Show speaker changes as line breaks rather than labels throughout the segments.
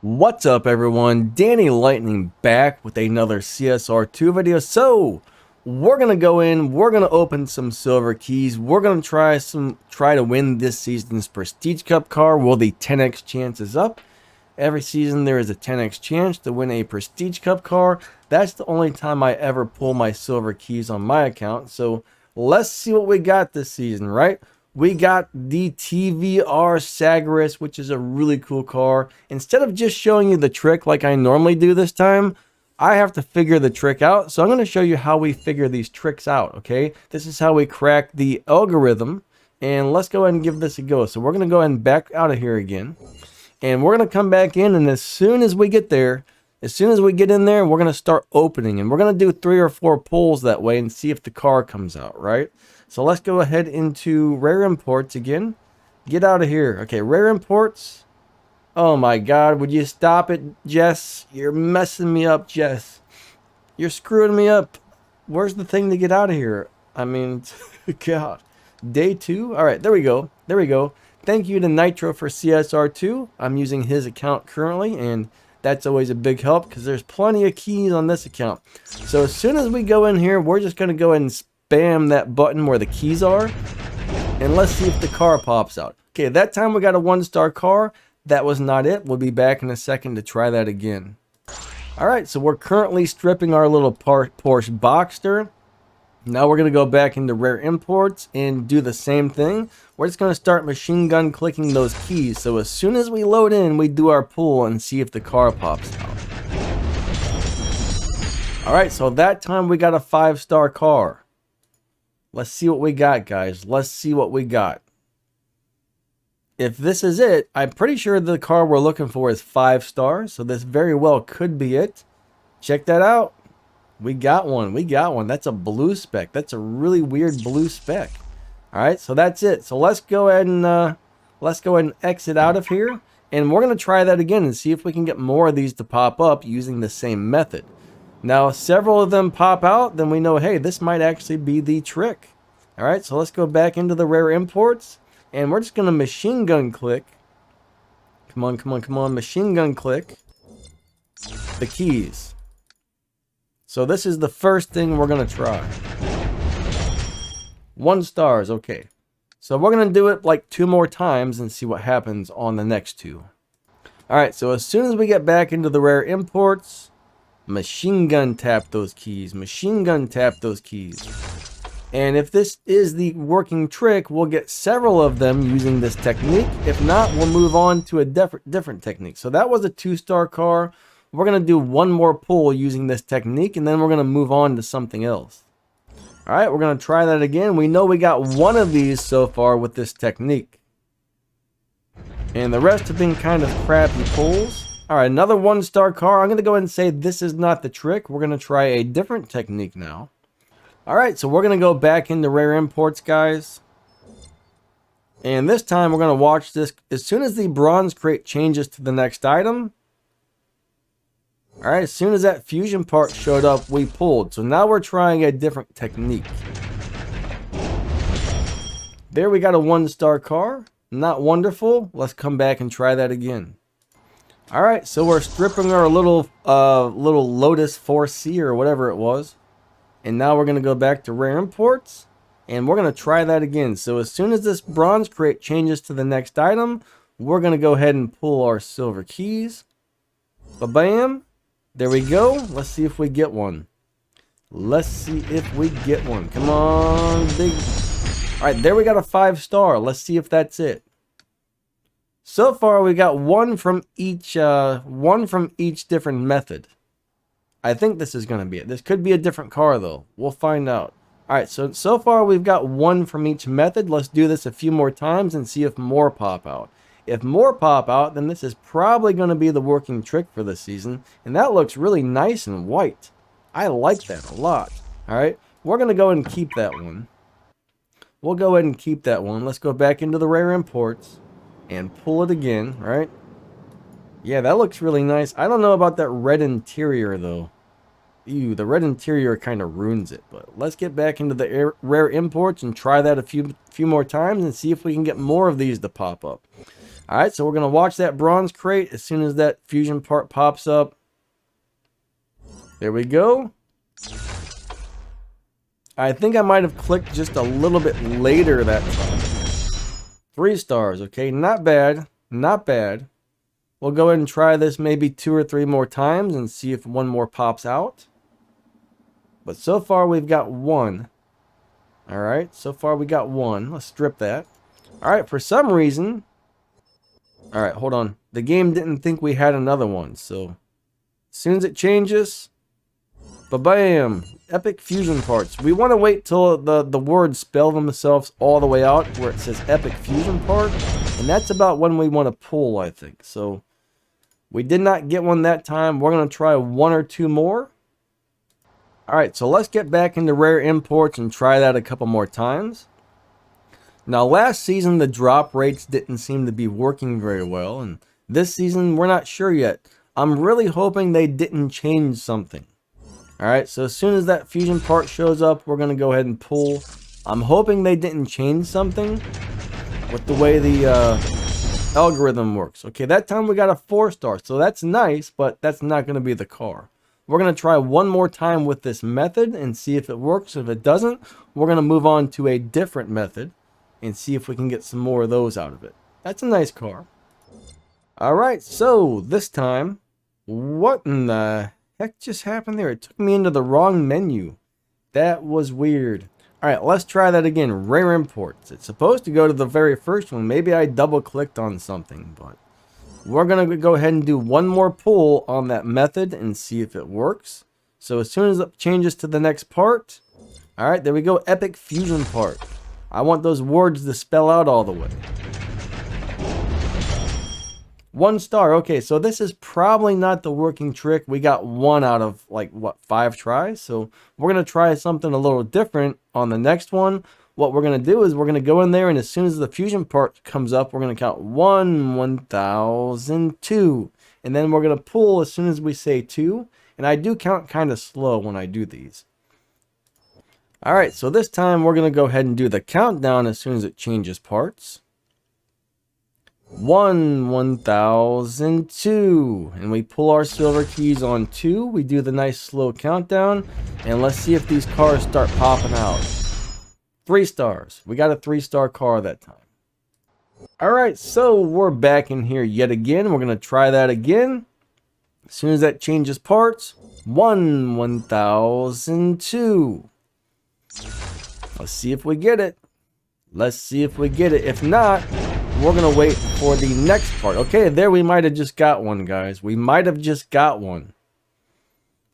What's up everyone, Danny Lightning back with another CSR2 video. So we're gonna go in, we're gonna open some silver keys, we're gonna try to win this season's Prestige Cup car. Well, the 10x chance is up. Every season there is a 10x chance to win a Prestige Cup car. That's the only time I ever pull my silver keys on my account. So let's see what we got this season, right? We got the TVR Sagaris, which is a really cool car. Instead of just showing you the trick like I normally do this time, I have to figure the trick out. So I'm going to show you how we figure these tricks out, okay? This is how we crack the algorithm. And let's go ahead and give this a go. So we're going to go ahead and back out of here again. And we're going to come back in, and as soon as we get there, as soon as we get in there, we're going to start opening. And we're going to do 3 or 4 pulls that way and see if the car comes out, right? So let's go ahead into rare imports again. Get out of here. Okay, rare imports. Oh my god, would you stop it, Jess? You're messing me up, Jess. You're screwing me up. Where's the thing to get out of here? I mean, god. Day 2? Alright, there we go. There we go. Thank you to Nitro for CSR2. I'm using his account currently, and that's always a big help because there's plenty of keys on this account. So as soon as we go in here, we're just going to go ahead and spam that button where the keys are, and let's see if the car pops out. Okay, that time we got a 1-star car. That was not it. We'll be back in a second to try that again. Alright, so we're currently stripping our little Porsche Boxster. Now we're going to go back into rare imports and do the same thing. We're just going to start machine gun clicking those keys. So as soon as we load in, we do our pull and see if the car pops out. Alright, so that time we got a 5-star car. Let's see what we got, guys. Let's see what we got. If this is it, I'm pretty sure the car we're looking for is 5 stars. So this very well could be it. Check that out. We got one. We got one. That's a blue spec. That's a really weird blue spec. All right, so that's it. So let's go ahead and exit out of here, and we're gonna try that again and see if we can get more of these to pop up using the same method. Now, if several of them pop out, then we know, hey, this might actually be the trick. All right, so let's go back into the rare imports, and we're just gonna machine gun click. Come on, come on, come on! Machine gun click the keys. So this is the first thing we're going to try. 1 stars, okay. So we're going to do it like 2 more times and see what happens on the next 2. Alright, so as soon as we get back into the rare imports, machine gun tap those keys. Machine gun tap those keys. And if this is the working trick, we'll get several of them using this technique. If not, we'll move on to a different technique. So that was a 2-star car. We're going to do 1 more pull using this technique, and then we're going to move on to something else. Alright, we're going to try that again. We know we got 1 of these so far with this technique. And the rest have been kind of crappy pulls. Alright, another 1-star car. I'm going to go ahead and say this is not the trick. We're going to try a different technique now. Alright, so we're going to go back into rare imports, guys. And this time we're going to watch this. As soon as the bronze crate changes to the next item, alright, as soon as that fusion part showed up, we pulled. So now we're trying a different technique. There we got a 1-star car. Not wonderful. Let's come back and try that again. Alright, so we're stripping our little Lotus 4C or whatever it was. And now we're going to go back to rare imports. And we're going to try that again. So as soon as this bronze crate changes to the next item, we're going to go ahead and pull our silver keys. Ba-bam. There we go. Let's see if we get one. Let's see if we get one. Come on, big. Alright, there we got a 5-star. Let's see if that's it. So far, we got one from each different method. I think this is going to be it. This could be a different car, though. We'll find out. Alright, so far we've got 1 from each method. Let's do this a few more times and see if more pop out. If more pop out, then this is probably going to be the working trick for this season. And that looks really nice and white. I like that a lot. Alright, we're going to go ahead and keep that one. We'll go ahead and keep that one. Let's go back into the rare imports and pull it again, right? Yeah, that looks really nice. I don't know about that red interior, though. Ew, the red interior kind of ruins it. But let's get back into the rare imports and try that a few more times and see if we can get more of these to pop up. Alright, so we're going to watch that bronze crate as soon as that fusion part pops up. There we go. I think I might have clicked just a little bit later that time. 3 stars, okay, not bad, not bad. We'll go ahead and try this maybe 2 or 3 more times and see if one more pops out. But so far we've got 1. Alright, so far we got 1. Let's strip that. Alright, for some reason... Alright, hold on. The game didn't think we had another one, so... As soon as it changes... Ba-bam! Epic fusion parts. We want to wait till the words spell themselves all the way out where it says epic fusion part. And that's about when we want to pull, I think. So, we did not get one that time. We're going to try 1 or 2 more. Alright, so let's get back into rare imports and try that a couple more times. Now, last season, the drop rates didn't seem to be working very well. And this season, we're not sure yet. I'm really hoping they didn't change something. Alright, so as soon as that fusion part shows up, we're going to go ahead and pull. I'm hoping they didn't change something with the way the algorithm works. Okay, that time we got a 4 star, so that's nice, but that's not going to be the car. We're going to try one more time with this method and see if it works. If it doesn't, we're going to move on to a different method and see if we can get some more of those out of it. That's a nice car. Alright, so this time, what in the heck just happened there? It took me into the wrong menu. That was weird. Alright, let's try that again. Rare imports. It's supposed to go to the very first one. Maybe I double clicked on something, but we're going to go ahead and do one more pull on that method and see if it works. So as soon as it changes to the next part, alright, there we go. Epic fusion part. I want those words to spell out all the way. 1 star. Okay, so this is probably not the working trick. We got 1 out of, like, what, 5 tries? So we're going to try something a little different on the next one. What we're going to do is we're going to go in there, and as soon as the fusion part comes up, we're going to count 1, 1002. And then we're going to pull as soon as we say 2. And I do count kind of slow when I do these. Alright, so this time we're going to go ahead and do the countdown as soon as it changes parts. 1, 1002, and we pull our silver keys on 2. We do the nice slow countdown, and let's see if these cars start popping out. 3 stars. We got a 3-star car that time. Alright, so we're back in here yet again. We're going to try that again. As soon as that changes parts, 1, 1002. Let's see if we get it. Let's see if we get it. If not, we're going to wait for the next part. Okay, there we might have just got one, guys. We might have just got one.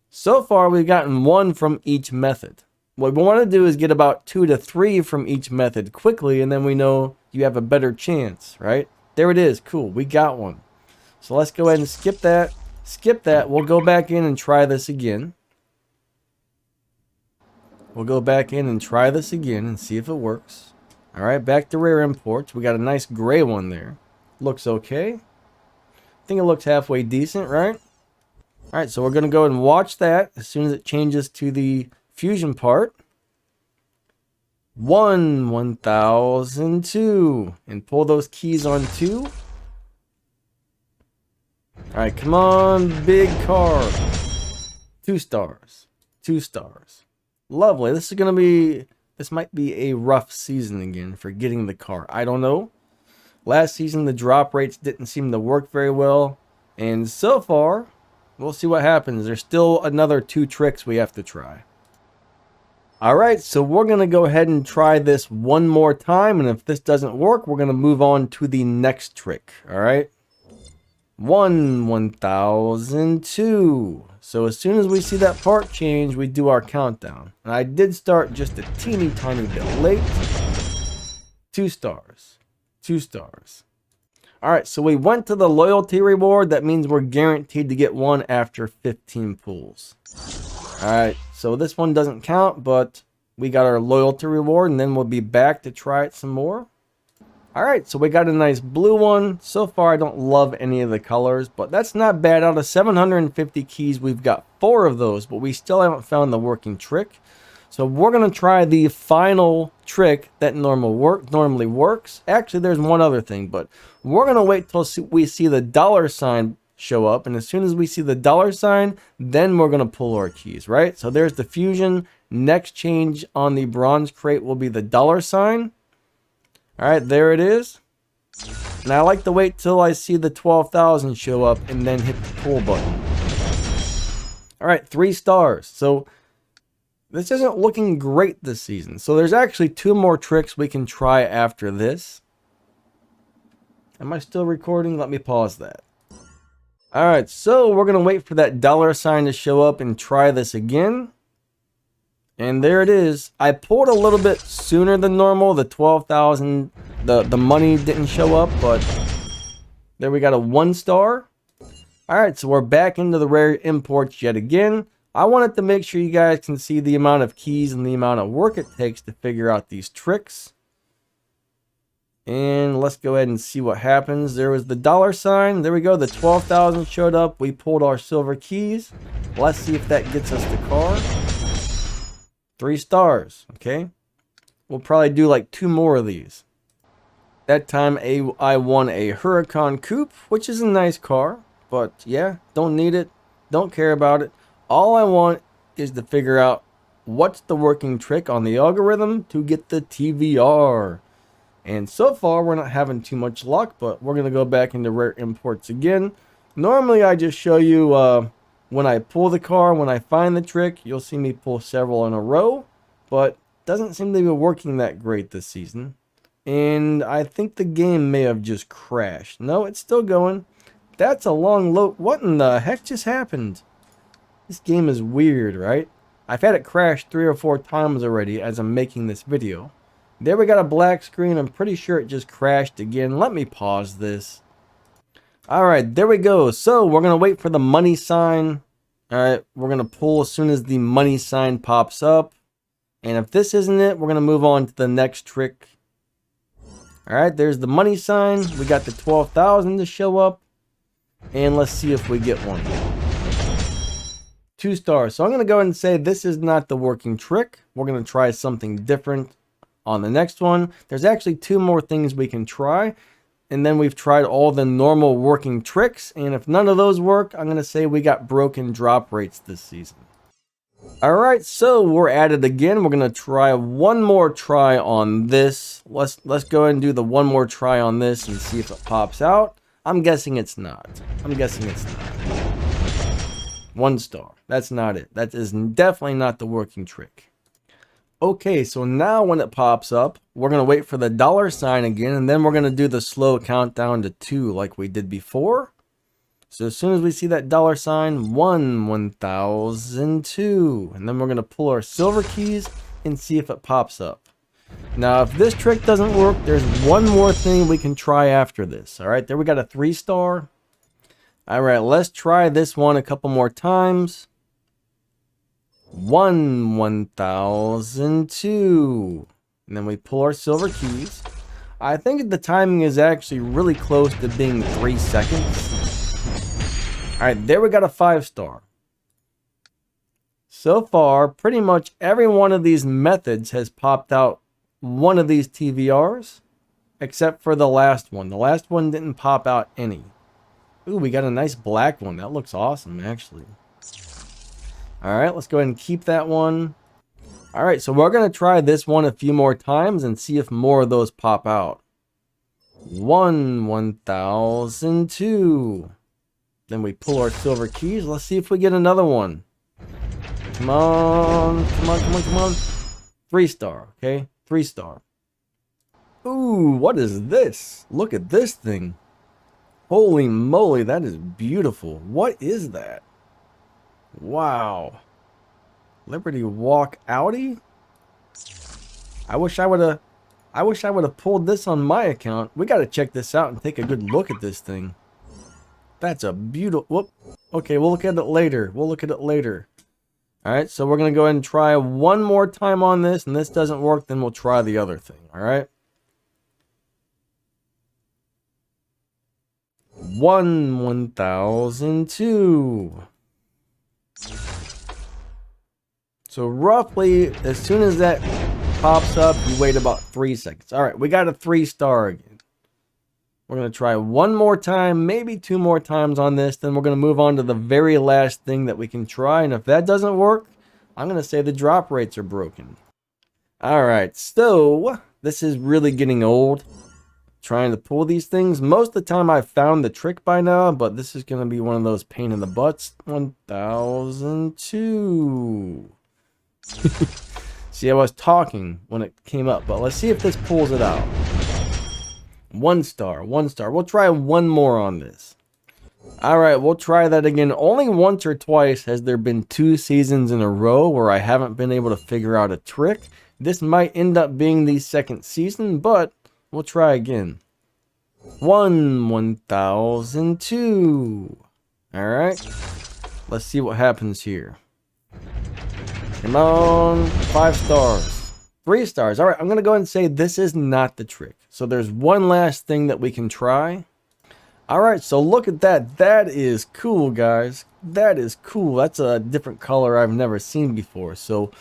So far, we've gotten 1 from each method. What we want to do is get about 2 to 3 from each method quickly, and then we know you have a better chance, right? There it is. Cool, we got one. So let's go ahead and skip that. Skip that. We'll go back in and try this again. We'll go back in and try this again and see if it works. Alright, back to rare imports. We got a nice gray one there. Looks okay. I think it looks halfway decent, right? Alright, so we're going to go and watch that as soon as it changes to the fusion part. 1, 1002. And pull those keys on 2. Alright, come on, big car. 2 stars. 2 stars. Lovely. This is going to be... This might be a rough season again for getting the car. I don't know. Last season, the drop rates didn't seem to work very well. And so far, we'll see what happens. There's still another 2 tricks we have to try. Alright, so we're going to go ahead and try this one more time. And if this doesn't work, we're going to move on to the next trick. Alright? 1, 1002. So as soon as we see that part change, we do our countdown. And I did start just a teeny tiny bit late. 2 stars. 2 stars. Alright, so we went to the loyalty reward. That means we're guaranteed to get one after 15 pulls. Alright, so this one doesn't count, but we got our loyalty reward, and then we'll be back to try it some more. Alright, so we got a nice blue one. So far, I don't love any of the colors, but that's not bad. Out of 750 keys, we've got 4 of those, but we still haven't found the working trick. So we're going to try the final trick that normally works. Actually, there's one other thing, but we're going to wait till we see the dollar sign show up. And as soon as we see the dollar sign, then we're going to pull our keys, right? So there's the fusion. Next change on the bronze crate will be the dollar sign. All right, there it is. And I like to wait till I see the 12,000 show up and then hit the pull button. All right, 3 stars. So this isn't looking great this season. So there's actually 2 more tricks we can try after this. Am I still recording? Let me pause that. All right, so we're going to wait for that dollar sign to show up and try this again. And there it is. I pulled a little bit sooner than normal. The 12,000, the money didn't show up, but there we got a 1 star. All right, so we're back into the rare imports yet again. I wanted to make sure you guys can see the amount of keys and the amount of work it takes to figure out these tricks. And let's go ahead and see what happens. There was the dollar sign. There we go. The 12,000 showed up. We pulled our silver keys. Let's see if that gets us the car. 3 stars. Okay. We'll probably do like 2 more of these. That time I won a Huracan Coupe, which is a nice car. But yeah, don't need it. Don't care about it. All I want is to figure out what's the working trick on the algorithm to get the TVR. And so far, we're not having too much luck, but we're going to go back into rare imports again. Normally, I just show you when I pull the car, when I find the trick, you'll see me pull several in a row, but it doesn't seem to be working that great this season. And I think the game may have just crashed. No, it's still going. That's a long load. What in the heck just happened? This game is weird, right? I've had it crash 3 or 4 times already as I'm making this video. There we got a black screen. I'm pretty sure it just crashed again. Let me pause this. Alright, there we go. So we're going to wait for the money sign. Alright, we're going to pull as soon as the money sign pops up. And if this isn't it, we're going to move on to the next trick. Alright, there's the money sign. We got the 12,000 to show up. And let's see if we get one. 2 stars. So I'm going to go ahead and say this is not the working trick. We're going to try something different on the next one. There's actually 2 more things we can try. And then we've tried all the normal working tricks. And if none of those work, I'm going to say we got broken drop rates this season. Alright, so we're at it again. We're going to try one more try on this. Let's go ahead and do the one more try on this and see if it pops out. I'm guessing it's not. 1 star. That's not it. That is definitely not the working trick. Okay, so now when it pops up, we're going to wait for the dollar sign again, and then we're going to do the slow countdown to 2 like we did before. So as soon as we see that dollar sign, 1,002. And then we're going to pull our silver keys and see if it pops up. Now, if this trick doesn't work, there's one more thing we can try after this. All right, there we got a 3 star. All right, let's try this one a couple more times. 1,002. And then we pull our silver keys. I think the timing is actually really close to being 3 seconds. All right, there we got a 5 star. So far, pretty much every one of these methods has popped out one of these TVRs, except for the last one. The last one didn't pop out any. Ooh, we got a nice black one. That looks awesome, actually. All right, let's go ahead and keep that one. All right, so we're going to try this one a few more times and see if more of those pop out. 1,002. Then we pull our silver keys. Let's see if we get another one. Come on, come on, come on, come on. 3 star, okay? 3 star. Ooh, what is this? Look at this thing. Holy moly, that is beautiful. What is that? Wow. Liberty Walk Audi? I wish I would have pulled this on my account. We got to check this out and take a good look at this thing. That's a beautiful... Whoop. Okay, we'll look at it later. All right, so we're going to go ahead and try one more time on this, and this doesn't work, then we'll try the other thing, all right? 1,002. So roughly, as soon as that pops up, you wait about 3 seconds. All right, we got a 3-star again. We're going to try one more time, maybe 2 more times on this. Then we're going to move on to the very last thing that we can try. And if that doesn't work, I'm going to say the drop rates are broken. All right, so this is really getting old. Trying to pull these things. Most of the time I've found the trick by now, but this is going to be one of those pain in the butts. 1002. See, I was talking when it came up, but let's see if this pulls it out. 1 star, 1 star. We'll try one more on this. All right, we'll try that again. Only once or twice has there been 2 seasons in a row where I haven't been able to figure out a trick. This might end up being the 2nd season, but we'll try again. 1002. All right, let's see what happens here. Come on, 5 stars, 3 stars. All right, I'm gonna go ahead and say this is not the trick. So there's one last thing that we can try. All right, so look at that. That is cool, guys. That is cool. That's a different color I've never seen before. So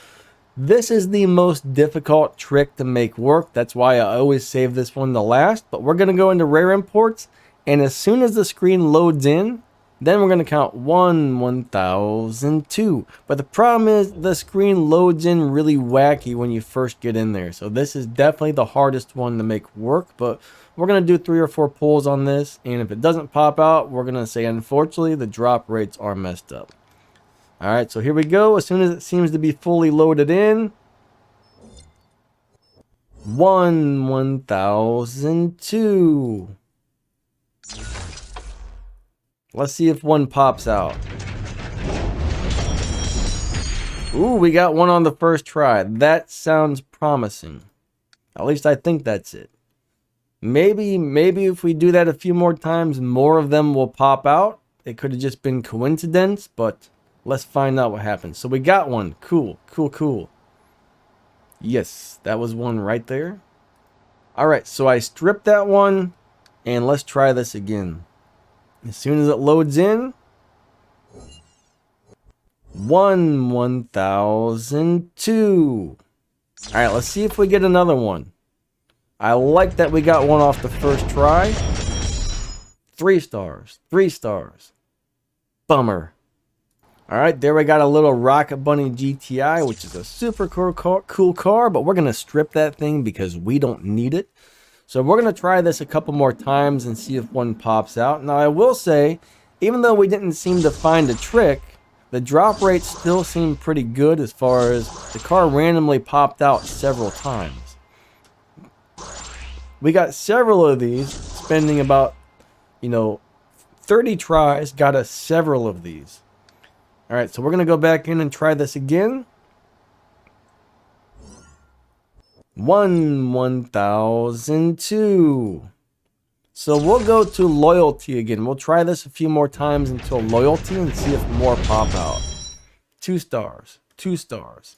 this is the most difficult trick to make work. That's why I always save this one to last. But we're going to go into rare imports. And as soon as the screen loads in, then we're going to count 1002. But the problem is the screen loads in really wacky when you first get in there. So this is definitely the hardest one to make work. But we're going to do 3 or 4 pulls on this. And if it doesn't pop out, we're going to say, unfortunately, the drop rates are messed up. All right, so here we go. As soon as it seems to be fully loaded in. 1002. Let's see if one pops out. Ooh, we got one on the first try. That sounds promising. At least I think that's it. Maybe if we do that a few more times, more of them will pop out. It could have just been coincidence, but let's find out what happens. So we got one. Cool, cool, cool. Yes, that was one right there. All right, so I stripped that one, and let's try this again. As soon as it loads in, 1002. All right, let's see if we get another one. I like that we got one off the first try. 3 stars, 3 stars. Bummer. All right, there we got a little Rocket Bunny GTI, which is a super cool car, but we're going to strip that thing because we don't need it. So we're going to try this a couple more times and see if one pops out. Now, I will say, even though we didn't seem to find a trick, the drop rates still seem pretty good as far as the car randomly popped out several times. We got several of these, spending about, 30 tries, got us several of these. All right, so we're going to go back in and try this again. 1002. So we'll go to loyalty again. We'll try this a few more times until loyalty and see if more pop out. 2 stars, 2 stars.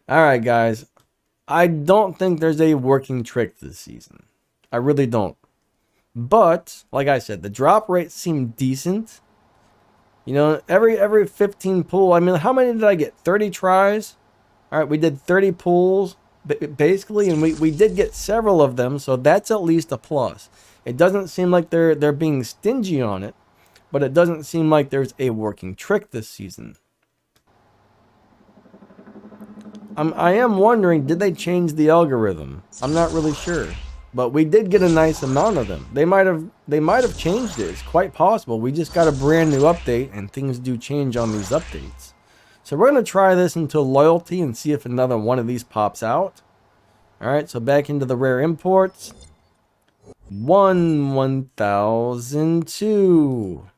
All right, guys. I don't think there's a working trick this season. I really don't. But, like I said, the drop rates seem decent. Every 15 pull, I mean, how many did I get? 30 tries? All right, we did 30 pulls, basically, and we did get several of them, so that's at least a plus. It doesn't seem like they're being stingy on it, but it doesn't seem like there's a working trick this season. I am wondering, did they change the algorithm? I'm not really sure. But we did get a nice amount of them. They might have changed it. It's quite possible. We just got a brand new update, and things do change on these updates. So we're going to try this until loyalty and see if another one of these pops out. Alright, so back into the rare imports. 1002.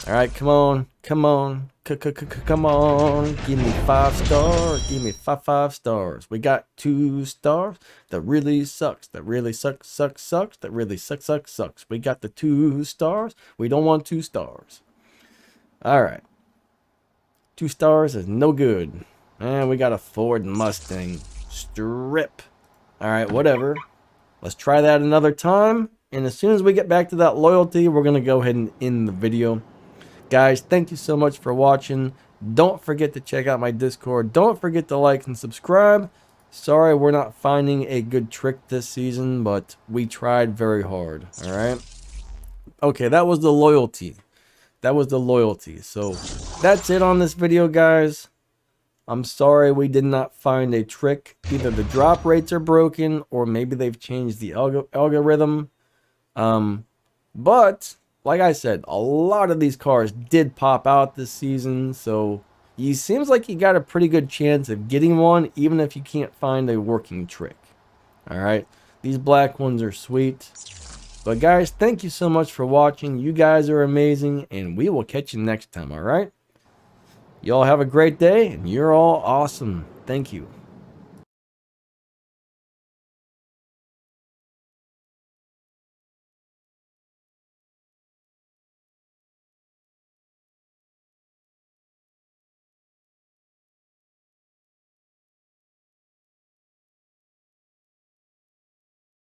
Alright, come on. Come on. Come on. Give me 5 stars. Give me 5 stars. We got 2 stars. That really sucks. That really sucks. That really sucks. We got the 2 stars. We don't want 2 stars. Alright. 2 stars is no good. And we got a Ford Mustang. Strip. Alright, whatever. Let's try that another time. And as soon as we get back to that loyalty, we're going to go ahead and end the video. Guys, thank you so much for watching. Don't forget to check out my Discord. Don't forget to like and subscribe. Sorry we're not finding a good trick this season, but we tried very hard. Alright? Okay, that was the loyalty. That was the loyalty. So, that's it on this video, guys. I'm sorry we did not find a trick. Either the drop rates are broken, or maybe they've changed the algorithm. But, like I said, a lot of these cars did pop out this season, so it seems like you got a pretty good chance of getting one, even if you can't find a working trick. Alright, these black ones are sweet. But guys, thank you so much for watching. You guys are amazing, and we will catch you next time, alright? Y'all have a great day, and you're all awesome. Thank you.